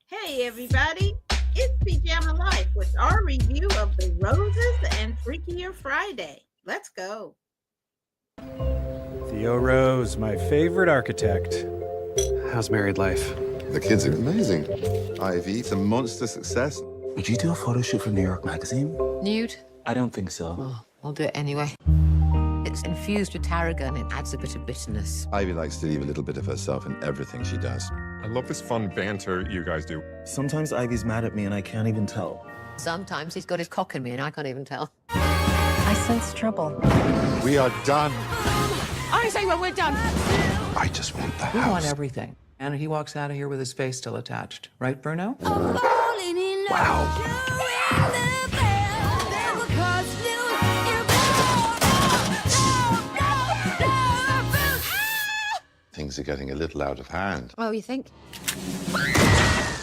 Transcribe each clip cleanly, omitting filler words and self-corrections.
Hey everybody, it's Pajama Life with our review of The Roses and Freakier Friday. Let's go. Theo Rose, my favorite architect. How's married life? The kids are amazing. Ivy, it's a monster success. Would you do a photo shoot for New York Magazine? Nude? I don't think so. Well, I'll do it anyway. It's infused with tarragon. It adds a bit of bitterness. Ivy likes to leave a little bit of herself in everything she does. I love this fun banter you guys do. Sometimes Ivy's mad at me and I can't even tell. Sometimes he's got his cock in me and I can't even tell. I sense trouble. We are done. I say when we're done. I just want the We house. want everything. And he walks out of here with his face still attached. Right, Bruno? Wow. Things are getting a little out of hand. Oh, you think?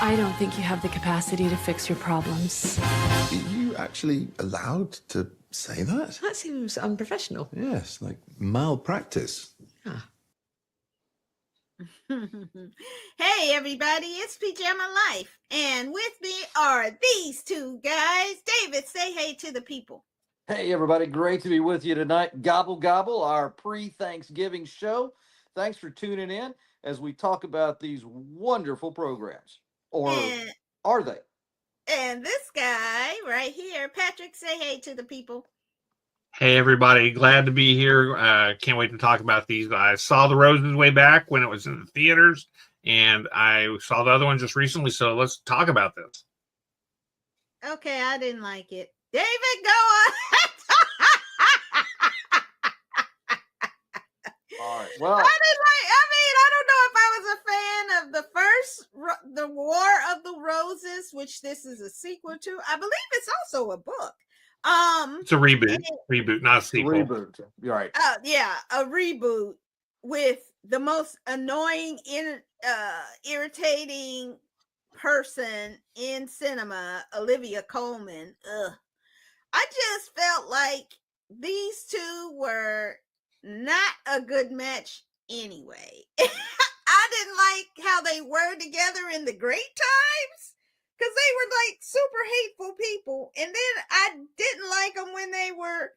I don't think you have the capacity to fix your problems. Are you actually allowed to say that? That seems unprofessional. Yes, like malpractice. Hey everybody, it's Pajama Life. And with me are these two guys. David, say hey to the people. Hey, everybody. Great to be with you tonight. Gobble, gobble, our pre-Thanksgiving show. Thanks for tuning in as we talk about these wonderful programs. Or are they? And this guy right here, Patrick, say hey to the people. Hey, everybody. Glad to be here. Can't wait to talk about these. I saw The Roses way back when it was in the theaters, and I saw the other one just recently, so let's talk about this. Okay, I didn't like it. David, go on. All right. Well, I don't know if I was a fan of the first, The War of the Roses, which this is a sequel to. I believe it's also a book. It's a reboot, not a sequel. reboot. You're right. Yeah, a reboot with the most annoying, irritating person in cinema, Olivia Colman. Ugh. I just felt like these two were not a good match anyway. I didn't like how they were together in the great times because they were like super hateful people. And then I didn't like them when they were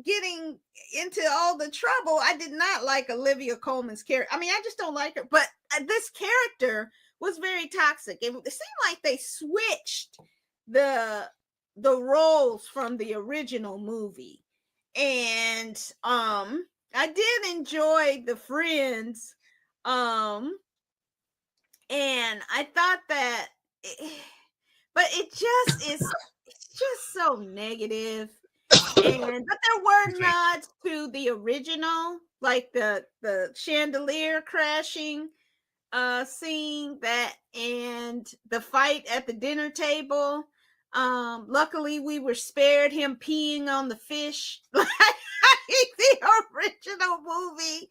getting into all the trouble. I did not like Olivia Colman's character. I mean, I just don't like her. But this character was very toxic. It seemed like they switched the roles from the original movie. And I did enjoy the Friends. And I thought that but it just is, it's just so negative. But there were nods to the original, like the chandelier crashing scene, that and the fight at the dinner table. Luckily we were spared him peeing on the fish like the original movie,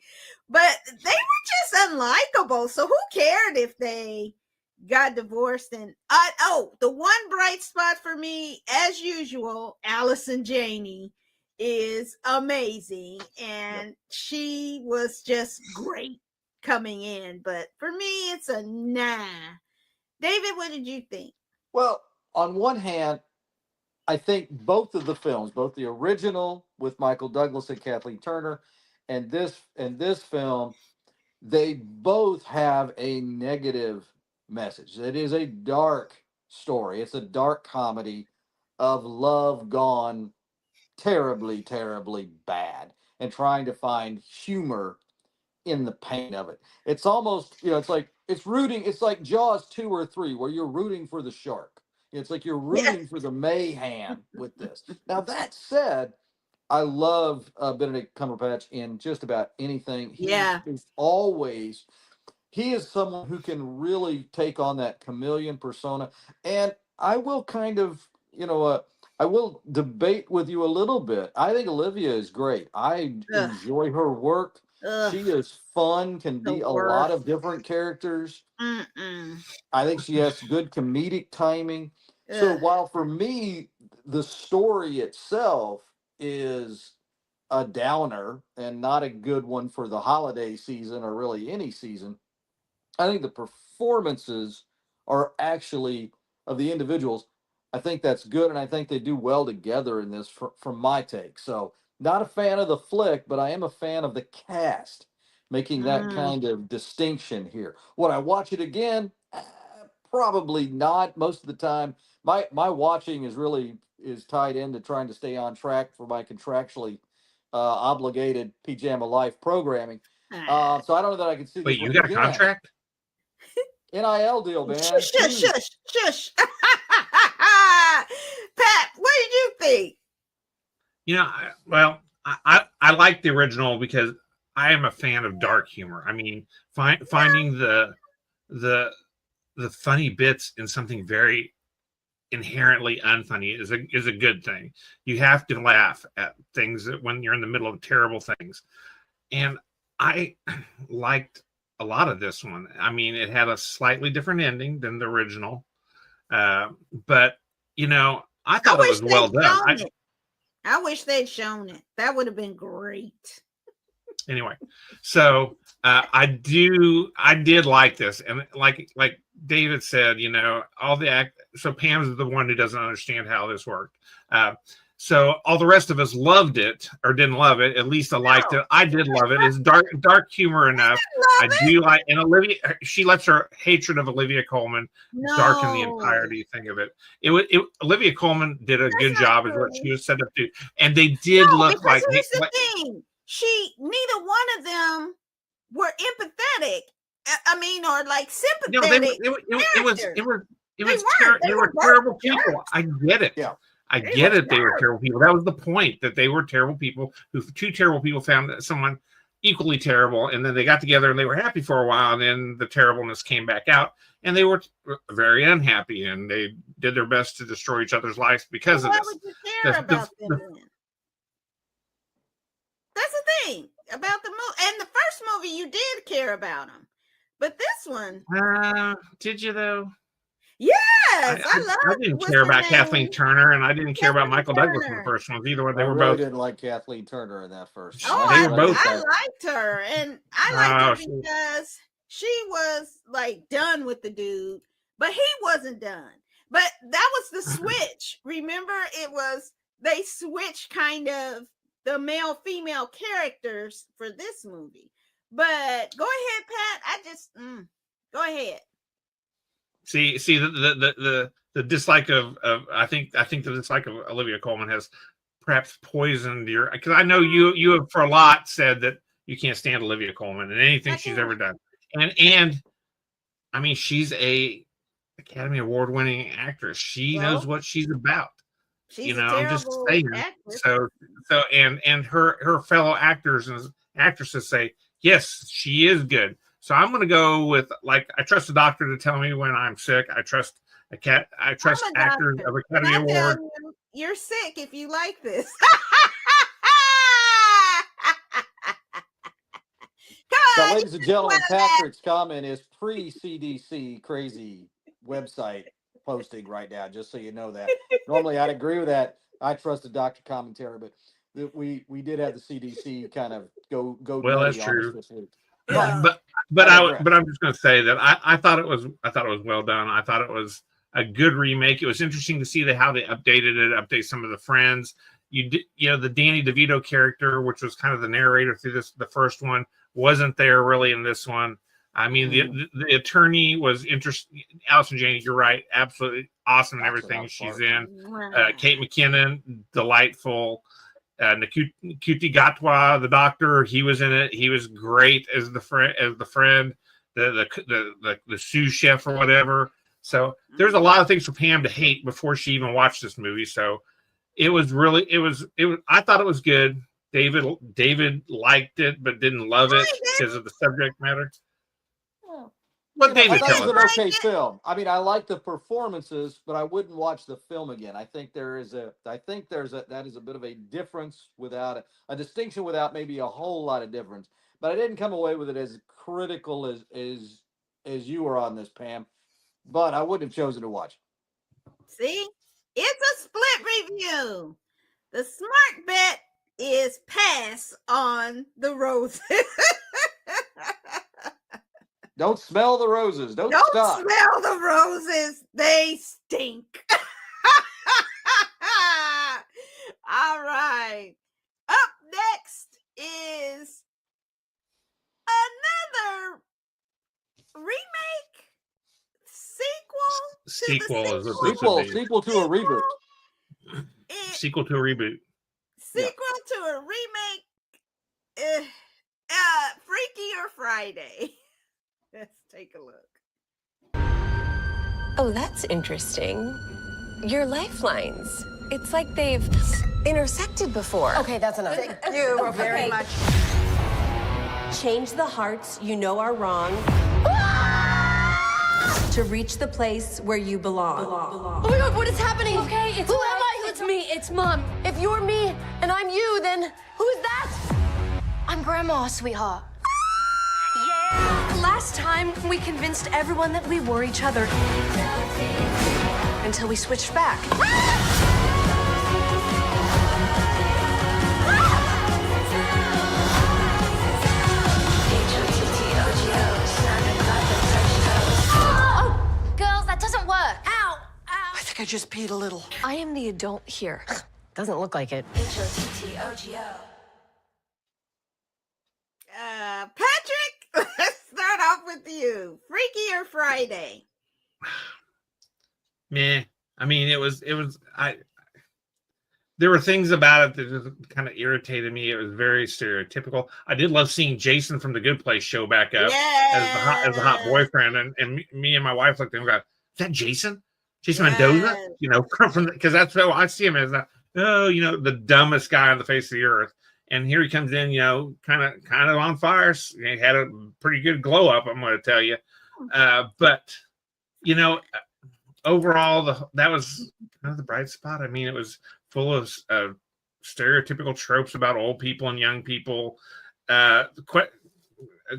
but they were just unlikable. So who cared if they got divorced? And the one bright spot for me, as usual, Allison Janney is amazing, and she was just great coming in. But for me, it's a nah. David, what did you think? Well, on one hand, I think both of the films, both the original with Michael Douglas and Kathleen Turner, and this film, they both have a negative message. It is a dark story. It's a dark comedy of love gone terribly, terribly bad, and trying to find humor in the pain of it. It's almost, it's like it's like Jaws 2 or 3, where you're rooting for the shark. It's like you're rooting for the mayhem with this. Now, that said, I love Benedict Cumberbatch in just about anything. He is someone who can really take on that chameleon persona. And I will kind of, I will debate with you a little bit. I think Olivia is great. I enjoy her work. She is fun, can be a lot of different characters. I think she has good comedic timing. So while for me, the story itself is a downer and not a good one for the holiday season or really any season, I think the performances are actually of the individuals. I think that's good, and I think they do well together in this from my take. So, not a fan of the flick, but I am a fan of the cast making that kind of distinction here. Would I watch it again? Probably not. Most of the time, my watching is tied into trying to stay on track for my contractually obligated Pajama Life programming. So I don't know that I can see this Wait, you one got a again. contract? NIL deal, man. Shush, shush, shush, shush. Pat, what did you think? I like the original because I am a fan of dark humor. I mean, finding the funny bits in something very inherently unfunny is a good thing. You have to laugh at things when you're in the middle of terrible things, and I liked a lot of this one. I mean, it had a slightly different ending than the original, but I thought it was well done. I wish they'd shown it. That would have been great. Anyway, so I did like this, and like David said, all the so Pam's the one who doesn't understand how this worked. So all the rest of us loved it or didn't love it. At least I liked it. I did love it. It's dark humor enough. I do like, and Olivia, she lets her hatred of Olivia Colman darken the entirety thing of it. Olivia Colman did a good job, is what she was set up to, and they did look like. Here's the thing: neither one of them were empathetic. I mean, or like sympathetic. They were terrible people. I get it. Yeah. I get it. They were terrible people. That was the point, that they were terrible people two terrible people found someone equally terrible, and then they got together and they were happy for a while, and then the terribleness came back out, and they were very unhappy, and they did their best to destroy each other's lives because of this. Why would you care about them then? That's the thing about the movie. And the first movie, you did care about them, but this one, did you though? Yes, I didn't care about Kathleen Turner, and I didn't care about Michael Douglas in the first ones either. They were both. Didn't like Kathleen Turner in that first. I liked her, and I liked her because she was like done with the dude, but he wasn't done. But that was the switch. Remember, they switched kind of the male female characters for this movie. But go ahead, Pat. Go ahead. See the dislike of I think the dislike of Olivia Colman has perhaps poisoned your, because I know you have for a lot said that you can't stand Olivia Colman and anything she's ever done, and I mean, she's a Academy Award winning actress. She knows what she's about. I'm just saying. Actress. So and her fellow actors and actresses say yes, she is good. So I'm going to go with, like, I trust a doctor to tell me when I'm sick. I trust actors of Academy Award. You're sick if you like this. So, ladies and gentlemen, Patrick's comment is pre-CDC crazy website posting right now, just so you know that. Normally, I'd agree with that. I trust the doctor commentary, but we did have the CDC kind of go. Well, that's true. This week. Yeah. But I'm just going to say that I thought it was well done. I thought it was a good remake. It was interesting to see how they update some of the friends. The Danny DeVito character, which was kind of the narrator through the first one, wasn't there really in this one. I mean, the attorney was interesting. Allison Janney, you're right, absolutely awesome in everything she's in. Kate McKinnon, delightful. Nkuti Gatwa, the doctor, he was in it. He was great as the friend, the sous chef or whatever. So there's a lot of things for Pam to hate before she even watched this movie. So it was. I thought it was good. David liked it, but didn't love it because of the subject matter. What David tell us? It was an okay film. I mean, I like the performances, but I wouldn't watch the film again. I think that is a bit of a difference without a distinction without maybe a whole lot of difference. But I didn't come away with it as critical as you were on this, Pam. But I wouldn't have chosen to watch. See, it's a split review. The smart bet is pass on the roses. Don't smell the roses. Don't stop. smell the roses. They stink. All right. Up next is another remake Sequel is what this would be. Sequel to a reboot. Sequel to a reboot. Sequel to a remake. Freakier Friday. Let's take a look. Oh, that's interesting. Your lifelines. It's like they've intersected before. Okay, that's enough. Thank you very much. Change the hearts you know are wrong to reach the place where you belong. Oh my God, what is happening? Okay, Who am I? It's me. It's Mom. If you're me and I'm you, then who's that? I'm Grandma, sweetheart. Last time, we convinced everyone that we were each other. Until we switched back. Oh, girls, that doesn't work. Ow! I think I just peed a little. I am the adult here. Doesn't look like it. Patrick, let's start off with you. Freakier Friday. Meh. I mean, there were things about it that just kind of irritated me. It was very stereotypical. I did love seeing Jason from The Good Place show back up as the hot boyfriend, and me and my wife looked at him and go, "Is that Jason? Jason Mendoza?" You know, because that's how I see him as the dumbest guy on the face of the earth. And here he comes in, kind of on fire. He had a pretty good glow up, I'm going to tell you. But overall, that was kind of the bright spot. I mean, it was full of stereotypical tropes about old people and young people.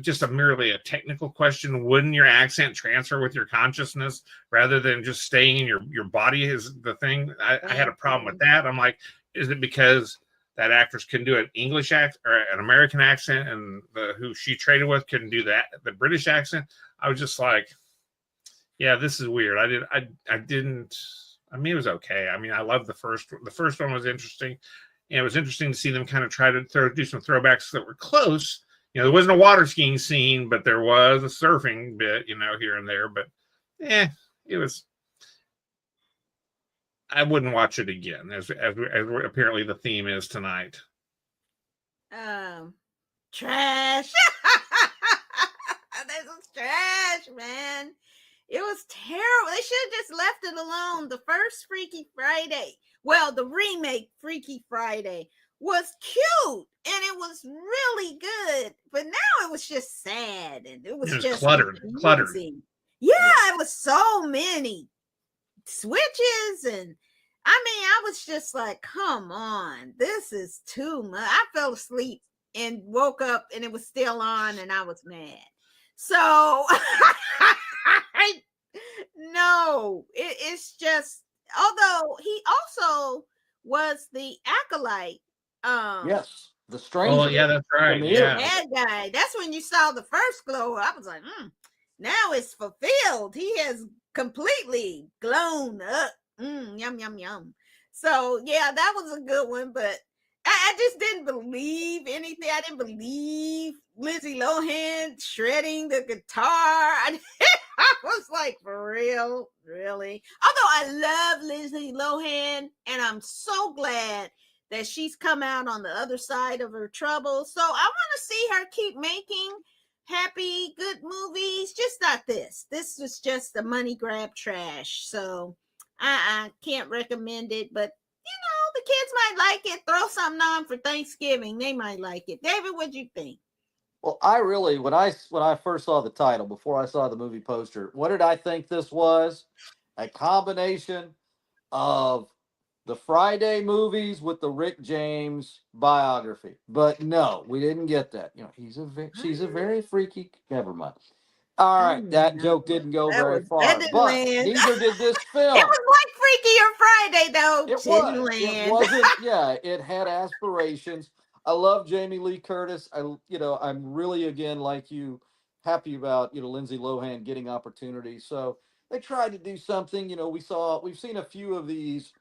Just merely a technical question: wouldn't your accent transfer with your consciousness rather than just staying in your body? Is the thing. I had a problem with that. I'm like, is it because that actress couldn't do an English accent or an American accent, and who she traded with couldn't do the British accent? I was just like, yeah, this is weird. I didn't. I mean, it was okay. I mean, I loved the first one. The first one was interesting. And it was interesting to see them kind of try to do some throwbacks that were close. There wasn't a water skiing scene, but there was a surfing bit, here and there. But it was. I wouldn't watch it again, as apparently the theme is tonight. Trash. This was trash, man. It was terrible. They should have just left it alone. The first Freaky Friday, well, the remake Freaky Friday was cute and it was really good, but now it was just sad and it was just cluttered. Yeah, it was so many switches, and I was just like, come on, this is too much. I fell asleep and woke up and it was still on and I was mad. So no, it's just, although he also was the acolyte. Yes, the stranger. Oh yeah, that's right. Yeah, that guy. That's when you saw the first glow. I was like, now it's fulfilled. He has completely glown up. Yum, yum, yum. So yeah, that was a good one, but I just didn't believe anything. I didn't believe Lindsay Lohan shredding the guitar. I was like, for real? Really? Although I love Lindsay Lohan, and I'm so glad that she's come out on the other side of her trouble. So I want to see her keep making happy, good movies. Just not this. This was just a money grab trash. So I can't recommend it, but the kids might like it. Throw something on for Thanksgiving. They might like it. David, what'd you think? Well, I really, when I first saw the title, before I saw the movie poster, what did I think this was? A combination of the Friday movies with the Rick James biography. But no, we didn't get that. She's a very freaky. Never mind. All right, that joke didn't go very far, but neither did this film. It was like Freakier Friday, though. It wasn't. Yeah, it had aspirations. I love Jamie Lee Curtis. I'm really, again, like you, happy about, Lindsay Lohan getting opportunities. So they tried to do something. We've seen a few of these,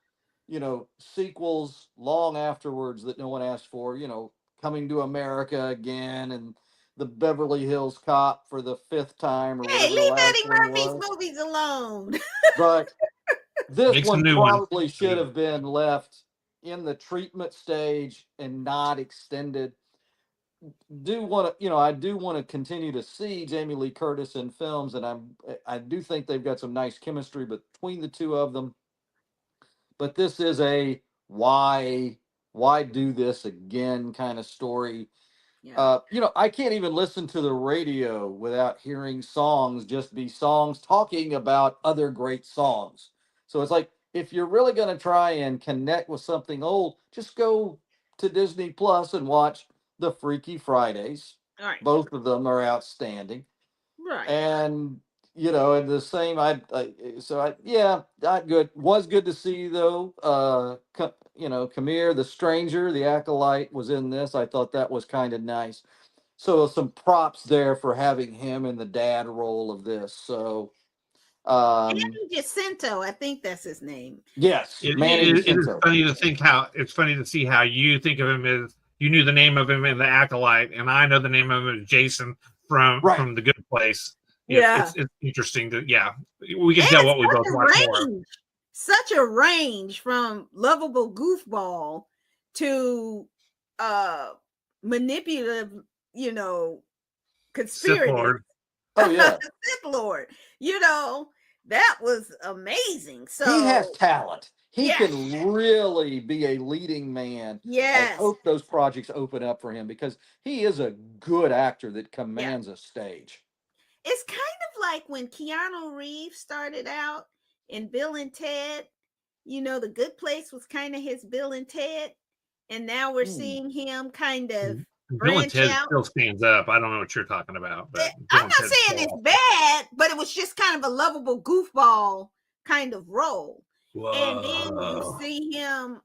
sequels long afterwards that no one asked for. Coming to America again, and the Beverly Hills Cop for the fifth time, or Hey, whatever the leave last Eddie one Murphy's was. movies alone. But this Make some one new ones. probably should have been left in the treatment stage and not extended. I do want to continue to see Jamie Lee Curtis in films, and I do think they've got some nice chemistry between the two of them. But this is a why do this again kind of story. Yeah. I can't even listen to the radio without hearing songs just be songs talking about other great songs. So it's like, if you're really going to try and connect with something old, just go to Disney Plus and watch the Freaky Fridays. All right. Both of them are outstanding. Right. And and the same, not good. Was good to see though. Kamir, the stranger, the acolyte, was in this. I thought that was kind of nice. So some props there for having him in the dad role of this. So, Manny Jacinto, I think that's his name. yes, Manny It is Jacinto. funny to think how it's funny to see how you think of him as you knew the name of him in The Acolyte, and I know the name of him as Jason from The Good Place. Yeah. It's interesting to we can tell what we both watch more. Such a range from lovable goofball to manipulative, conspirator. Sith Lord. Oh yeah. Sith Lord. That was amazing. So he has talent. He yes. can really be a leading man. Yes. I hope those projects open up for him, because he is a good actor that commands a stage. It's kind of like when Keanu Reeves started out in Bill and Ted. The Good Place was kind of his Bill and Ted, and now we're seeing him kind of Bill and Ted out. still stands up. I don't know what you're talking about, but I'm not saying it's bad, but it was just kind of a lovable goofball kind of role. Whoa. And then you see him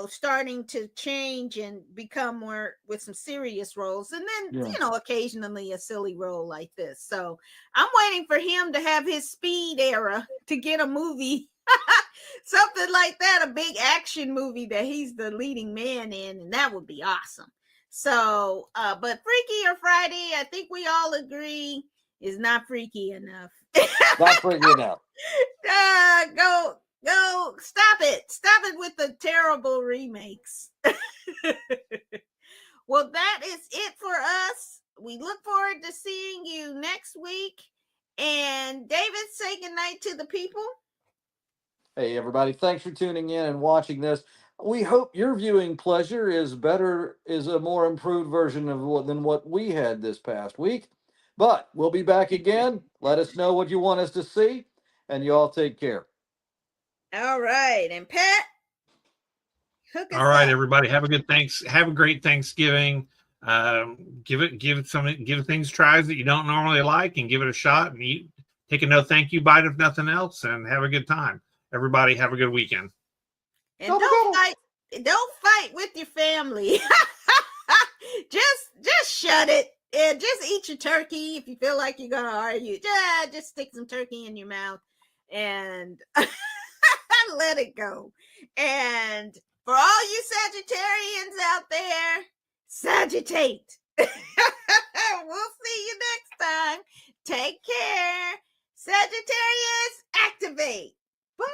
starting to change and become more with some serious roles, and then occasionally a silly role like this. So I'm waiting for him to have his Speed era to get a movie, something like that, a big action movie that he's the leading man in, and that would be awesome. So but Freakier Friday, I think we all agree, is not freaky enough. Not freaky enough. Go, stop it with the terrible remakes. Well, that is it for us. We look forward to seeing you next week. And David, say goodnight to the people. Hey everybody, thanks for tuning in and watching this. We hope your viewing pleasure is a more improved version than what we had this past week. But we'll be back again. Let us know what you want us to see, and you all take care. All right, and Pat, hook us all right, up. Everybody, have a great Thanksgiving. Give things tries that you don't normally like, and give it a shot, and take a no thank you bite if nothing else, and have a good time. Everybody, have a good weekend. And don't fight with your family. just shut it. And just eat your turkey. If you feel like you're gonna argue, just stick some turkey in your mouth and let it go. And for all you Sagittarians out there, Sagittate. We'll see you next time. Take care. Sagittarius, activate. Bye.